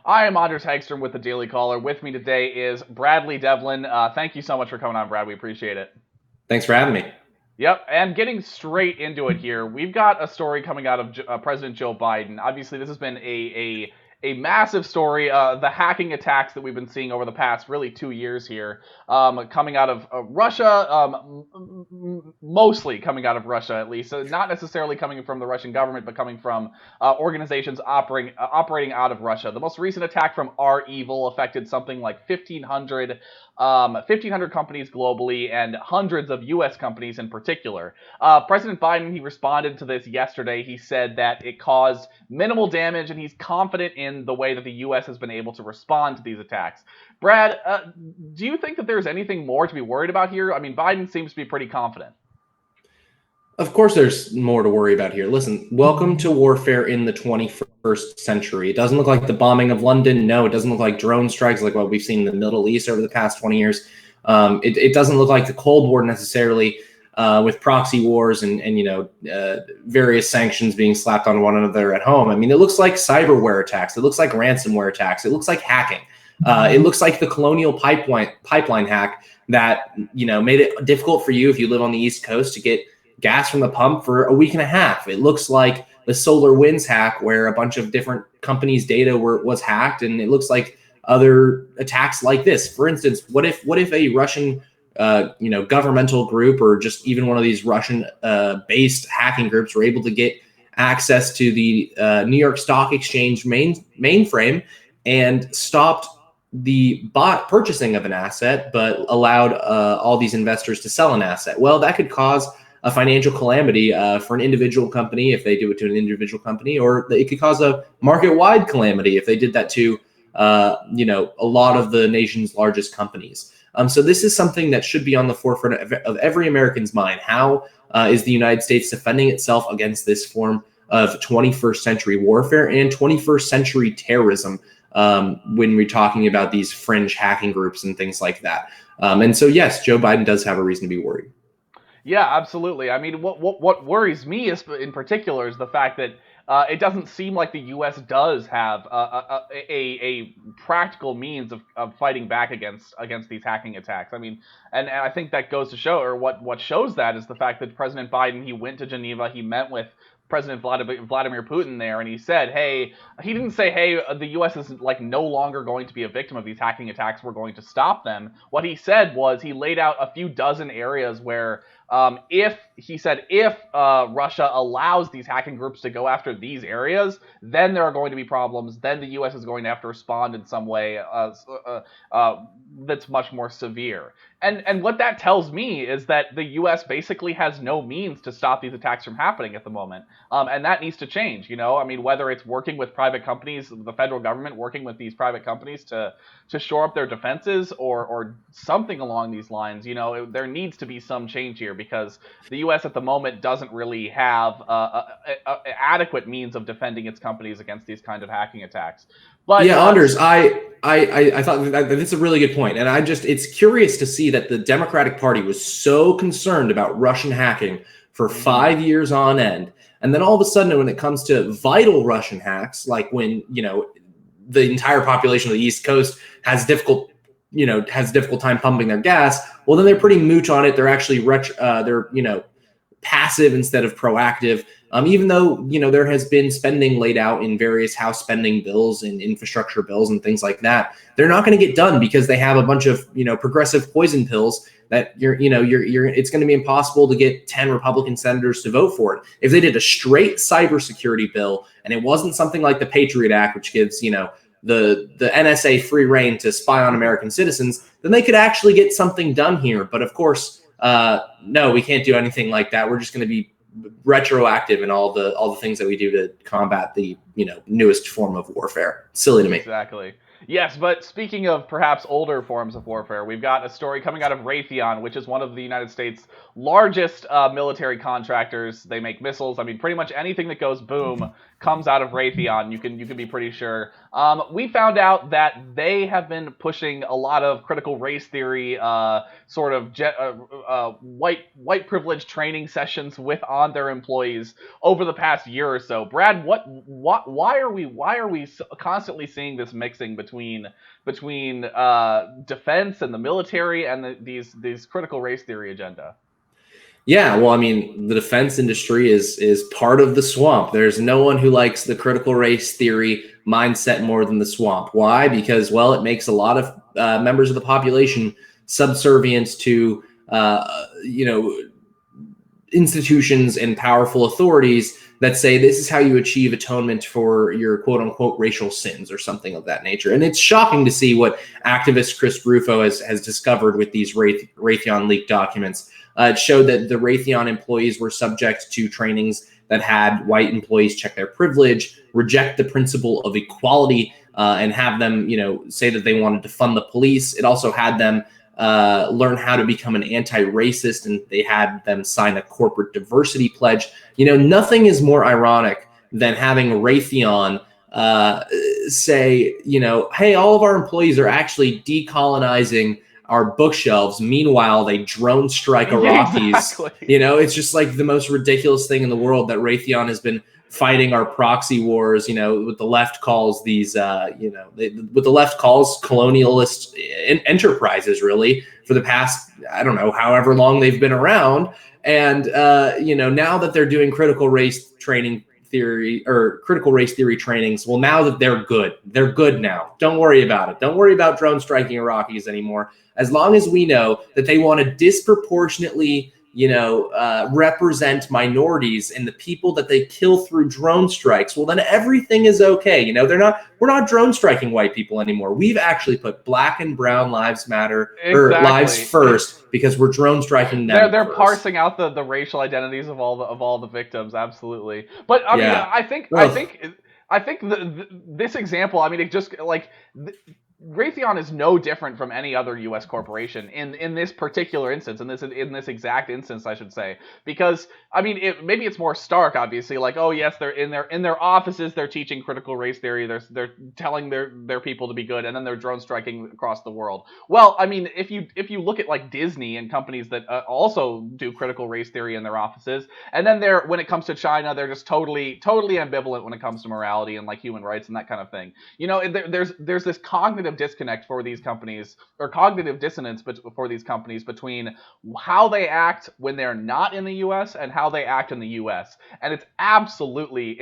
I am Anders Hagstrom with the Daily Caller. With me today is Bradley Devlin. Thank you so much for coming on, Brad. We appreciate it. Thanks for having me. Yep, and getting straight into it here, we've got a story coming out of President Joe Biden. Obviously, this has been a massive story. The hacking attacks that we've been seeing over the past really 2 years here, coming out of Russia, mostly coming out of Russia at least. So not necessarily coming from the Russian government, but coming from organizations operating out of Russia. The most recent attack from REvil affected something like 1,500 companies globally and hundreds of U.S. companies in particular. President Biden, he responded to this yesterday. He said that it caused minimal damage, and he's confident in the way that the U.S. has been able to respond to these attacks. Brad, do you think that there's anything more to be worried about here? I mean, Biden seems to be pretty confident. Of course, there's more to worry about here. Listen, welcome to warfare in the 21st century. It doesn't look like the bombing of London. No, it doesn't look like drone strikes like what we've seen in the Middle East over the past 20 years. It doesn't look like the Cold War necessarily, with proxy wars and various sanctions being slapped on one another at home. I mean, it looks like cyberware attacks. It looks like ransomware attacks. It looks like hacking. It looks like the Colonial pipeline hack that made it difficult for you if you live on the East Coast to get gas from the pump for a week and a half. It looks like the SolarWinds hack where a bunch of different companies' data was hacked, and it looks like other attacks like this. For instance, what if a Russian governmental group or just even one of these Russian based hacking groups were able to get access to the New York Stock Exchange mainframe and stopped the bot purchasing of an asset, but allowed all these investors to sell an asset? Well, that could cause a financial calamity for an individual company if they do it to an individual company, or it could cause a market-wide calamity if they did that to a lot of the nation's largest companies. So this is something that should be on the forefront of every American's mind. How is the United States defending itself against this form of 21st century warfare and 21st century terrorism when we're talking about these fringe hacking groups and things like that? And so, yes, Joe Biden does have a reason to be worried. Yeah, absolutely. I mean, what worries me is, in particular, is the fact that it doesn't seem like the U.S. does have a practical means of fighting back against these hacking attacks. I mean, and I think that goes to show, or what shows that is the fact that President Biden, he went to Geneva, he met with President Vladimir Putin there, and he said, hey, he didn't say, hey, the U.S. is like no longer going to be a victim of these hacking attacks. We're going to stop them. What he said was he laid out a few dozen areas where if Russia allows these hacking groups to go after these areas, then there are going to be problems. Then the U.S. is going to have to respond in some way that's much more severe. And what that tells me is that the U.S. basically has no means to stop these attacks from happening at the moment, and that needs to change. I mean, whether it's working with private companies, the federal government working with these private companies to shore up their defenses, or something along these lines. There needs to be some change here because the U.S. at the moment doesn't really have adequate means of defending its companies against these kind of hacking attacks. But yeah, Anders, I thought that's a really good point, and it's curious to see that the Democratic Party was so concerned about Russian hacking for 5 years on end, and then all of a sudden, when it comes to vital Russian hacks, like when the entire population of the East Coast has difficult time pumping their gas, well, then they're pretty mooch on it. They're actually passive instead of proactive. Even though there has been spending laid out in various House spending bills and infrastructure bills and things like that, they're not going to get done because they have a bunch of progressive poison pills that it's going to be impossible to get 10 Republican senators to vote for it. If they did a straight cybersecurity bill and it wasn't something like the Patriot Act, which gives the NSA free reign to spy on American citizens, then they could actually get something done here. But of course, no, we can't do anything like that. We're just going to be retroactive in all the things that we do to combat the newest form of warfare. Silly to me. Exactly. Yes, but speaking of perhaps older forms of warfare, we've got a story coming out of Raytheon, which is one of the United States' largest military contractors. They make missiles. I mean, pretty much anything that goes boom comes out of Raytheon. You can be pretty sure. We found out that they have been pushing a lot of critical race theory, sort of white privilege training sessions with on their employees over the past year or so. Brad, why are we constantly seeing this mixing between defense and the military and these critical race theory agenda? Yeah, well, I mean, the defense industry is part of the swamp. There's no one who likes the critical race theory mindset more than the swamp. Why? Because, well, it makes a lot of members of the population subservient to, institutions and powerful authorities that say this is how you achieve atonement for your quote unquote racial sins or something of that nature. And it's shocking to see what activist Chris Rufo has discovered with these Raytheon leaked documents. It showed that the Raytheon employees were subject to trainings that had white employees check their privilege, reject the principle of equality, and have them, say that they wanted to fund the police. It also had them learn how to become an anti-racist, and they had them sign a corporate diversity pledge. Nothing is more ironic than having Raytheon say, hey, all of our employees are actually decolonizing our bookshelves. Meanwhile, they drone strike Iraqis. Exactly. It's just like the most ridiculous thing in the world that Raytheon has been fighting our proxy wars, what the left calls these, what the left calls colonialist enterprises, really, for the past, I don't know, however long they've been around. And, now that they're doing critical race theory trainings, well, now that they're good now. Don't worry about it. Don't worry about drone striking Iraqis anymore. As long as we know that they want to disproportionately represent minorities and the people that they kill through drone strikes, well, then everything is okay. We're not drone striking white people anymore. We've actually put Black and Brown lives matter, or lives first, because we're drone striking them. They're first. parsing out the racial identities of all the victims. Absolutely. But I mean, I think this example, I mean, it just like Raytheon is no different from any other U.S. corporation in this particular instance, in this exact instance, I should say, because I mean, maybe it's more stark, obviously, like, oh yes, they're in their offices, they're teaching critical race theory, they're telling their people to be good, and then they're drone striking across the world. Well, I mean, if you look at like Disney and companies that also do critical race theory in their offices, and then when it comes to China, they're just totally ambivalent when it comes to morality and like human rights and that kind of thing. There's this cognitive disconnect for these companies, or cognitive dissonance for these companies, between how they act when they're not in the U.S. and how they act in the U.S. And it's absolutely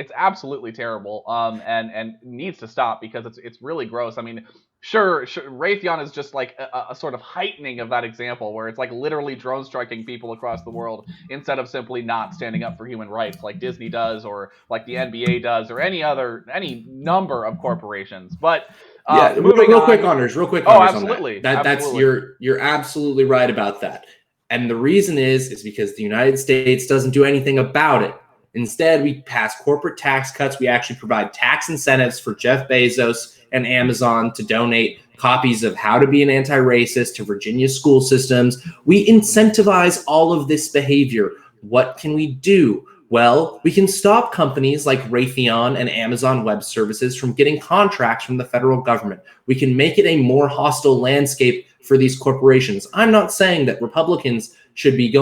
terrible, and needs to stop, because it's really gross. I mean, Sure, Raytheon is just like a sort of heightening of that example, where it's like literally drone striking people across the world instead of simply not standing up for human rights like Disney does, or like the NBA does, or any number of corporations. But real quick honors. Oh, absolutely. That's you're absolutely right about that. And the reason is because the United States doesn't do anything about it. Instead, we pass corporate tax cuts. We actually provide tax incentives for Jeff Bezos and Amazon to donate copies of How to Be an Anti-Racist to Virginia school systems. We incentivize all of this behavior. What can we do? Well, we can stop companies like Raytheon and Amazon Web Services from getting contracts from the federal government. We can make it a more hostile landscape for these corporations. I'm not saying that Republicans should be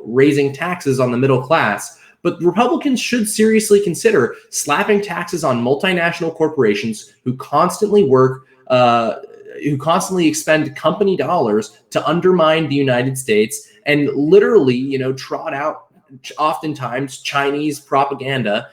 raising taxes on the middle class, but Republicans should seriously consider slapping taxes on multinational corporations who constantly expend company dollars to undermine the United States, and literally, trot out oftentimes Chinese propaganda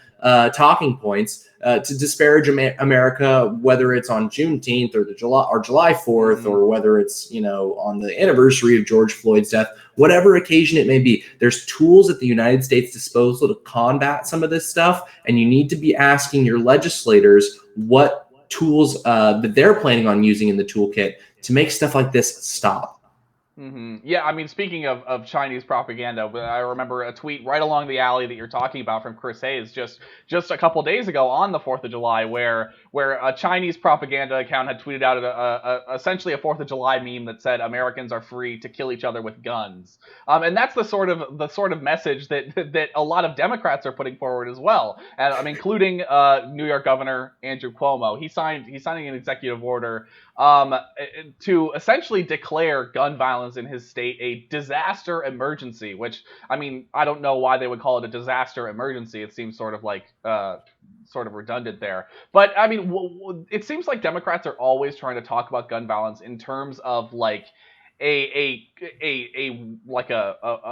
talking points to disparage America, whether it's on Juneteenth or July 4th, or whether it's on the anniversary of George Floyd's death, whatever occasion it may be. There's tools at the United States disposal to combat some of this stuff, and you need to be asking your legislators what tools that they're planning on using in the toolkit to make stuff like this stop. Yeah, I mean, speaking of Chinese propaganda, I remember a tweet right along the alley that you're talking about from Chris Hayes just a couple days ago on the 4th of July, where a Chinese propaganda account had tweeted out essentially a 4th of July meme that said Americans are free to kill each other with guns, and that's the sort of message that a lot of Democrats are putting forward as well, and including New York Governor Andrew Cuomo. He's signing an executive order to essentially declare gun violence in his state a disaster emergency, which, I mean, I don't know why they would call it a disaster emergency. It seems sort of like sort of redundant there. But I mean, it seems like Democrats are always trying to talk about gun violence in terms of like a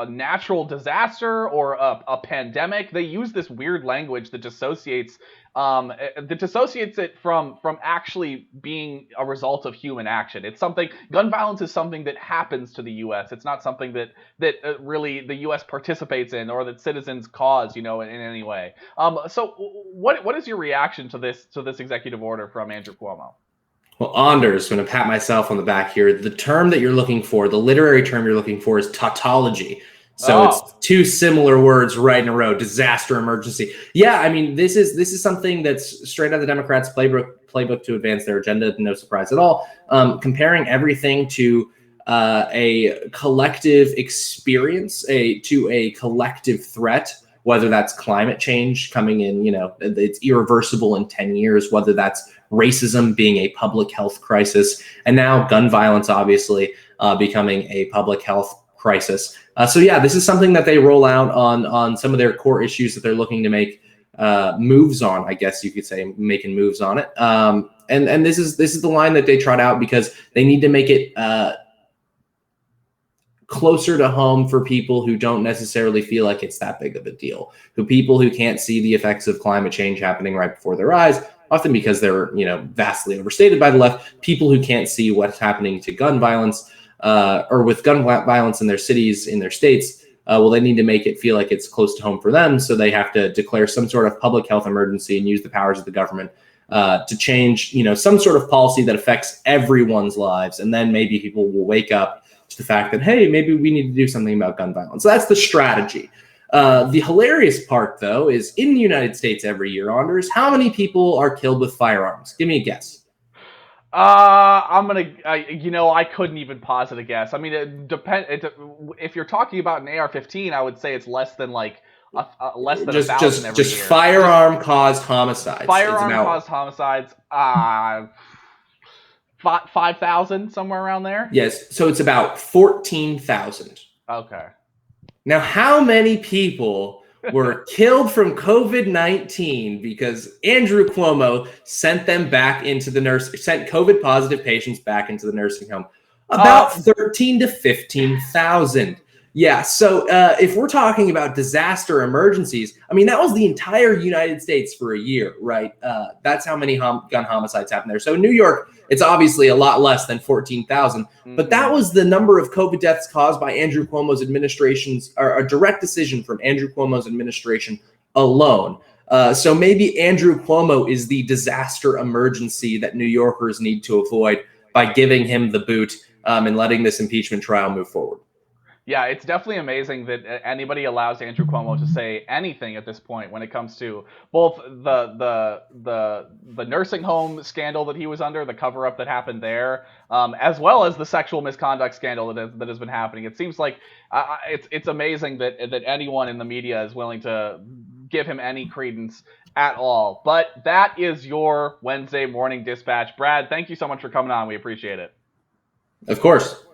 natural disaster or a pandemic. They use this weird language that dissociates it from actually being a result of human action. It's something gun violence is something that happens to the U.S. It's not something that really the U.S. participates in or that citizens cause, in any way. So what is your reaction to this executive order from Andrew Cuomo? Well, Anders, I'm going to pat myself on the back here. The term that you're looking for, the literary term you're looking for, is tautology. So it's two similar words right in a row: disaster emergency. Yeah, I mean, this is something that's straight out of the Democrats' playbook to advance their agenda. No surprise at all. Comparing everything to a collective experience, to a collective threat, whether that's climate change coming in, it's irreversible in 10 years, whether that's racism being a public health crisis, and now gun violence, obviously, becoming a public health crisis. So yeah, this is something that they roll out on some of their core issues that they're looking to make moves on, I guess you could say, making moves on it. And this is the line that they trot out because they need to make it closer to home for people who don't necessarily feel like it's that big of a deal, people who can't see the effects of climate change happening right before their eyes, often because they're vastly overstated by the left, people who can't see what's happening to gun violence or with gun violence in their cities, in their states. Well, they need to make it feel like it's close to home for them, so they have to declare some sort of public health emergency and use the powers of the government to change some sort of policy that affects everyone's lives, and then maybe people will wake up to the fact that, hey, maybe we need to do something about gun violence. So that's the strategy. The hilarious part, though, is in the United States every year, Anders, how many people are killed with firearms? Give me a guess. I couldn't even posit a guess. I mean, if you're talking about an AR-15, I would say it's less than less than 1,000 every just year. Firearm-caused homicides. Firearm-caused homicides. 5,000, somewhere around there. Yes, so it's about 14,000. Okay. Now, how many people were killed from COVID-19 because Andrew Cuomo sent COVID positive patients back into the nursing home? About 13 to 15,000. Yeah, so if we're talking about disaster emergencies, I mean, that was the entire United States for a year, right? That's how many gun homicides happened there. So in New York, it's obviously a lot less than 14,000. But that was the number of COVID deaths caused by Andrew Cuomo's administration's, or a direct decision from Andrew Cuomo's administration alone. So maybe Andrew Cuomo is the disaster emergency that New Yorkers need to avoid by giving him the boot and letting this impeachment trial move forward. Yeah, it's definitely amazing that anybody allows Andrew Cuomo to say anything at this point when it comes to both the nursing home scandal that he was under, the cover-up that happened there, as well as the sexual misconduct scandal that has been happening. It seems like it's amazing that anyone in the media is willing to give him any credence at all. But that is your Wednesday morning dispatch. Brad, thank you so much for coming on. We appreciate it. Of course.